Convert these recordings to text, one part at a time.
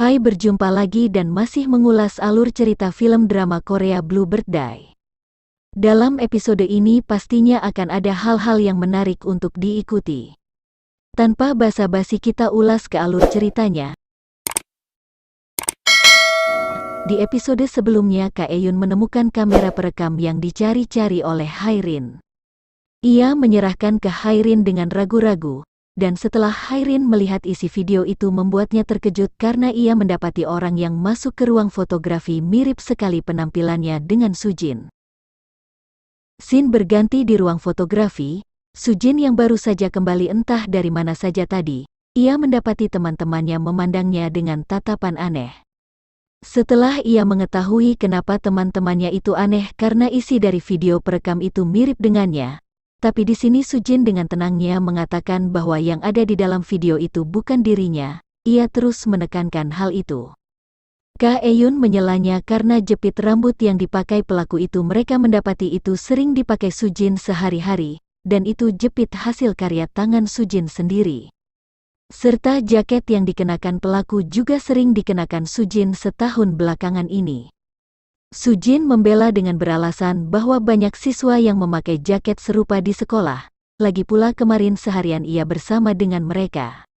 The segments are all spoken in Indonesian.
Hai, berjumpa lagi dan masih mengulas alur cerita film drama Korea Bluebird Day. Dalam episode ini pastinya akan ada hal-hal yang menarik untuk diikuti. Tanpa basa-basi kita ulas ke alur ceritanya. Di episode sebelumnya Kak Eun menemukan kamera perekam yang dicari-cari oleh Hairin. Ia menyerahkan ke Hairin dengan ragu-ragu, dan setelah Hairin melihat isi video itu membuatnya terkejut karena ia mendapati orang yang masuk ke ruang fotografi mirip sekali penampilannya dengan Sujin. Scene berganti di ruang fotografi. Sujin yang baru saja kembali entah dari mana saja tadi, ia mendapati teman-temannya memandangnya dengan tatapan aneh. Setelah ia mengetahui kenapa teman-temannya itu aneh karena isi dari video perekam itu mirip dengannya, tapi di sini Sujin dengan tenangnya mengatakan bahwa yang ada di dalam video itu bukan dirinya. Ia terus menekankan hal itu. Kak Eun menyelanya karena jepit rambut yang dipakai pelaku itu mereka mendapati itu sering dipakai Sujin sehari-hari, dan itu jepit hasil karya tangan Sujin sendiri. Serta jaket yang dikenakan pelaku juga sering dikenakan Sujin setahun belakangan ini. Sujin membela dengan beralasan bahwa banyak siswa yang memakai jaket serupa di sekolah, lagi pula kemarin seharian ia bersama dengan mereka.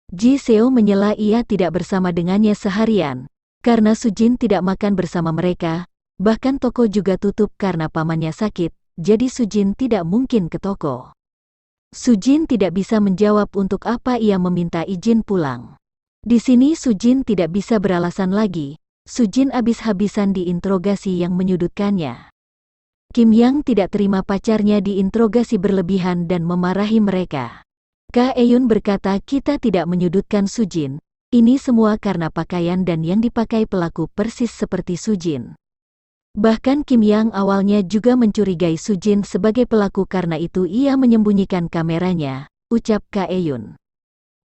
Ji Seo menyela ia tidak bersama dengannya seharian, karena Sujin tidak makan bersama mereka, bahkan toko juga tutup karena pamannya sakit, jadi Sujin tidak mungkin ke toko. Sujin tidak bisa menjawab untuk apa ia meminta izin pulang. Di sini Sujin tidak bisa beralasan lagi. Sujin habis-habisan diinterogasi yang menyudutkannya. Kim Yang tidak terima pacarnya diinterogasi berlebihan dan memarahi mereka. Kak Eun berkata kita tidak menyudutkan Sujin, ini semua karena pakaian dan yang dipakai pelaku persis seperti Sujin. Bahkan Kim Yang awalnya juga mencurigai Sujin sebagai pelaku karena itu ia menyembunyikan kameranya, ucap Kak Eun.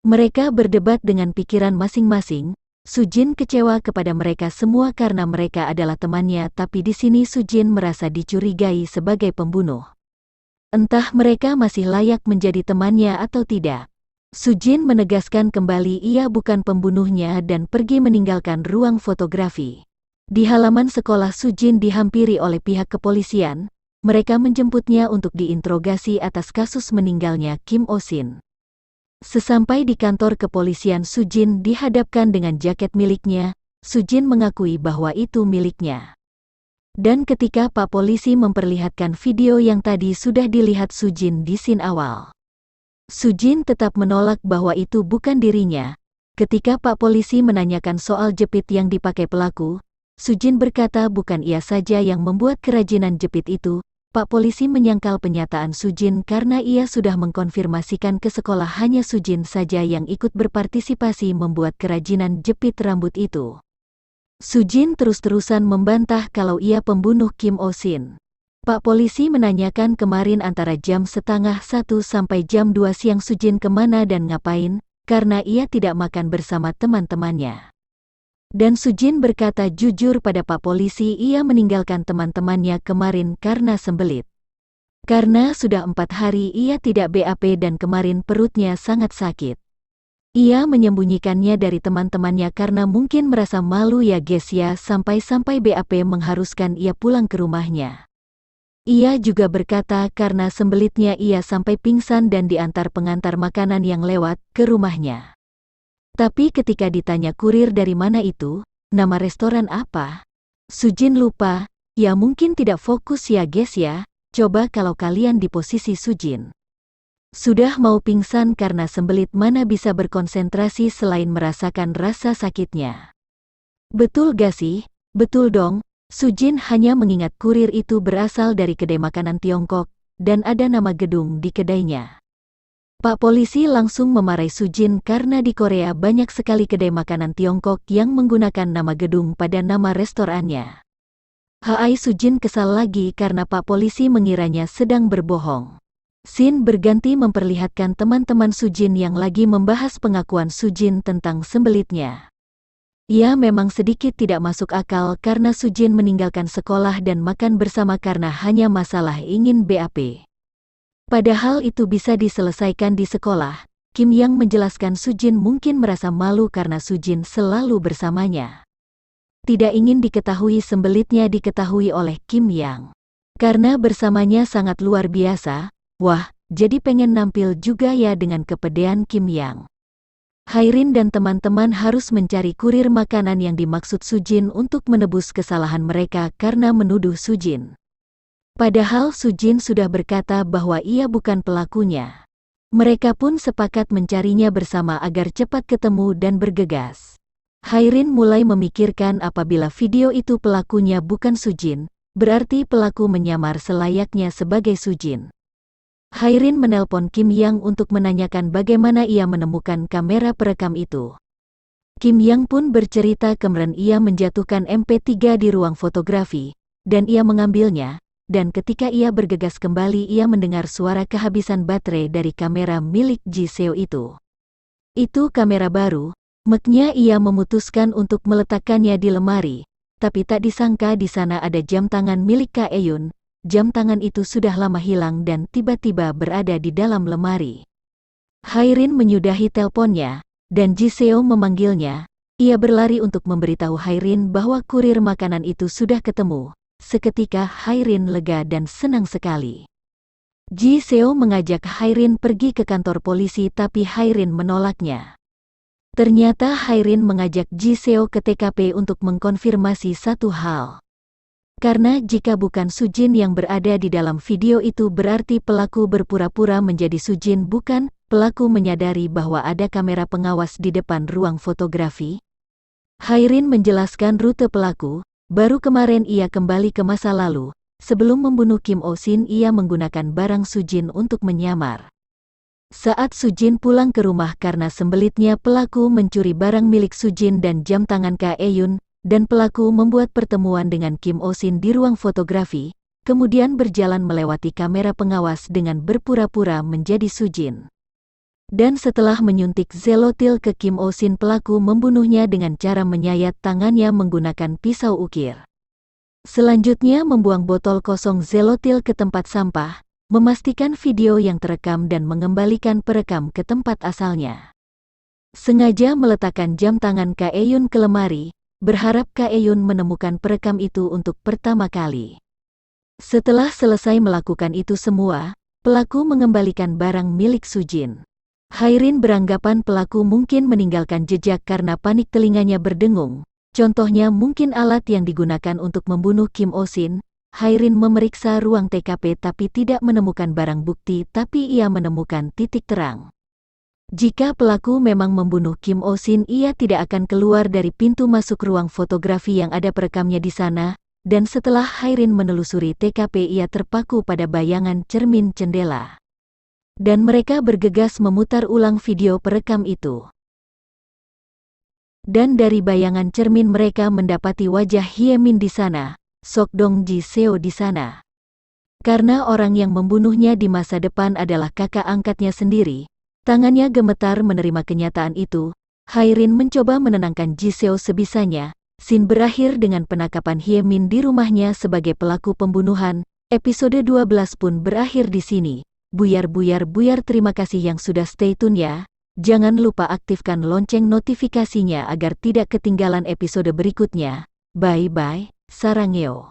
Mereka berdebat dengan pikiran masing-masing. Sujin kecewa kepada mereka semua karena mereka adalah temannya, tapi di sini Sujin merasa dicurigai sebagai pembunuh. Entah mereka masih layak menjadi temannya atau tidak. Sujin menegaskan kembali ia bukan pembunuhnya dan pergi meninggalkan ruang fotografi. Di halaman sekolah Sujin dihampiri oleh pihak kepolisian. Mereka menjemputnya untuk diinterogasi atas kasus meninggalnya Kim Oh-shin. Sesampai di kantor kepolisian Sujin dihadapkan dengan jaket miliknya. Sujin mengakui bahwa itu miliknya. Dan ketika Pak Polisi memperlihatkan video yang tadi sudah dilihat Sujin di scene awal, Sujin tetap menolak bahwa itu bukan dirinya. Ketika Pak Polisi menanyakan soal jepit yang dipakai pelaku, Sujin berkata bukan ia saja yang membuat kerajinan jepit itu. Pak Polisi menyangkal pernyataan Sujin karena ia sudah mengkonfirmasikan ke sekolah hanya Sujin saja yang ikut berpartisipasi membuat kerajinan jepit rambut itu. Sujin terus-terusan membantah kalau ia pembunuh Kim Oh-shin. Pak Polisi menanyakan kemarin antara jam 12:30 sampai jam 2 siang Sujin kemana dan ngapain, karena ia tidak makan bersama teman-temannya. Dan Sujin berkata jujur pada Pak Polisi ia meninggalkan teman-temannya kemarin karena sembelit. Karena sudah 4 hari ia tidak BAP dan kemarin perutnya sangat sakit. Ia menyembunyikannya dari teman-temannya karena mungkin merasa malu ya guys ya, sampai-sampai BAP mengharuskan ia pulang ke rumahnya. Ia juga berkata karena sembelitnya ia sampai pingsan dan diantar pengantar makanan yang lewat ke rumahnya. Tapi ketika ditanya kurir dari mana itu, nama restoran apa? Sujin lupa, ya mungkin tidak fokus ya guys ya, coba kalau kalian di posisi Sujin. Sudah mau pingsan karena sembelit mana bisa berkonsentrasi selain merasakan rasa sakitnya. Betul gak sih? Betul dong, Sujin hanya mengingat kurir itu berasal dari kedai makanan Tiongkok, dan ada nama gedung di kedainya. Pak Polisi langsung memarahi Sujin karena di Korea banyak sekali kedai makanan Tiongkok yang menggunakan nama gedung pada nama restorannya. Hai, Sujin kesal lagi karena Pak Polisi mengiranya sedang berbohong. Scene berganti memperlihatkan teman-teman Sujin yang lagi membahas pengakuan Sujin tentang sembelitnya. Ia memang sedikit tidak masuk akal karena Sujin meninggalkan sekolah dan makan bersama karena hanya masalah ingin BAP. Padahal itu bisa diselesaikan di sekolah. Kim Yang menjelaskan Sujin mungkin merasa malu karena Sujin selalu bersamanya. Tidak ingin diketahui sembelitnya diketahui oleh Kim Yang. Karena bersamanya sangat luar biasa, wah, jadi pengen nampil juga ya dengan kepedean Kim Yang. Hairin dan teman-teman harus mencari kurir makanan yang dimaksud Sujin untuk menebus kesalahan mereka karena menuduh Sujin. Padahal Sujin sudah berkata bahwa ia bukan pelakunya. Mereka pun sepakat mencarinya bersama agar cepat ketemu dan bergegas. Hairin mulai memikirkan apabila video itu pelakunya bukan Sujin, berarti pelaku menyamar selayaknya sebagai Sujin. Hairin menelpon Kim Yang untuk menanyakan bagaimana ia menemukan kamera perekam itu. Kim Yang pun bercerita kemarin ia menjatuhkan MP3 di ruang fotografi, dan ia mengambilnya. Dan ketika ia bergegas kembali ia mendengar suara kehabisan baterai dari kamera milik Ji Seo itu. Itu kamera baru, maknya ia memutuskan untuk meletakkannya di lemari, tapi tak disangka di sana ada jam tangan milik Kak Eun. Jam tangan itu sudah lama hilang dan tiba-tiba berada di dalam lemari. Hairin menyudahi teleponnya, dan Ji Seo memanggilnya. Ia berlari untuk memberitahu Hairin bahwa kurir makanan itu sudah ketemu. Seketika Hairin lega dan senang sekali. Ji Seo mengajak Hairin pergi ke kantor polisi tapi Hairin menolaknya. Ternyata Hairin mengajak Ji Seo ke TKP untuk mengkonfirmasi satu hal. Karena jika bukan Sujin yang berada di dalam video itu berarti pelaku berpura-pura menjadi Sujin bukan, pelaku menyadari bahwa ada kamera pengawas di depan ruang fotografi. Hairin menjelaskan rute pelaku. Baru kemarin ia kembali ke masa lalu, sebelum membunuh Kim Oh Sin ia menggunakan barang Sujin untuk menyamar. Saat Sujin pulang ke rumah karena sembelitnya pelaku mencuri barang milik Sujin dan jam tangan Kak Eun, dan pelaku membuat pertemuan dengan Kim Oh Sin di ruang fotografi, kemudian berjalan melewati kamera pengawas dengan berpura-pura menjadi Sujin. Dan setelah menyuntik zelotil ke Kim Oh Sin pelaku membunuhnya dengan cara menyayat tangannya menggunakan pisau ukir. Selanjutnya membuang botol kosong zelotil ke tempat sampah, memastikan video yang terekam dan mengembalikan perekam ke tempat asalnya. Sengaja meletakkan jam tangan Kak Eun ke lemari, berharap Kak Eun menemukan perekam itu untuk pertama kali. Setelah selesai melakukan itu semua, pelaku mengembalikan barang milik Sujin. Hairin beranggapan pelaku mungkin meninggalkan jejak karena panik telinganya berdengung. Contohnya mungkin alat yang digunakan untuk membunuh Kim Oh Sin. Hairin memeriksa ruang TKP tapi tidak menemukan barang bukti tapi ia menemukan titik terang. Jika pelaku memang membunuh Kim Oh Sin ia tidak akan keluar dari pintu masuk ruang fotografi yang ada perekamnya di sana, dan setelah Hairin menelusuri TKP ia terpaku pada bayangan cermin jendela. Dan mereka bergegas memutar ulang video perekam itu. Dan dari bayangan cermin mereka mendapati wajah Hyemin di sana, Sokdong Ji Seo di sana. Karena orang yang membunuhnya di masa depan adalah kakak angkatnya sendiri, tangannya gemetar menerima kenyataan itu. Hairin mencoba menenangkan Ji Seo sebisanya. Scene berakhir dengan penangkapan Hyemin di rumahnya sebagai pelaku pembunuhan. Episode 12 pun berakhir di sini. Buyar terima kasih yang sudah stay tune ya. Jangan lupa aktifkan lonceng notifikasinya agar tidak ketinggalan episode berikutnya. Bye bye, sarangeo.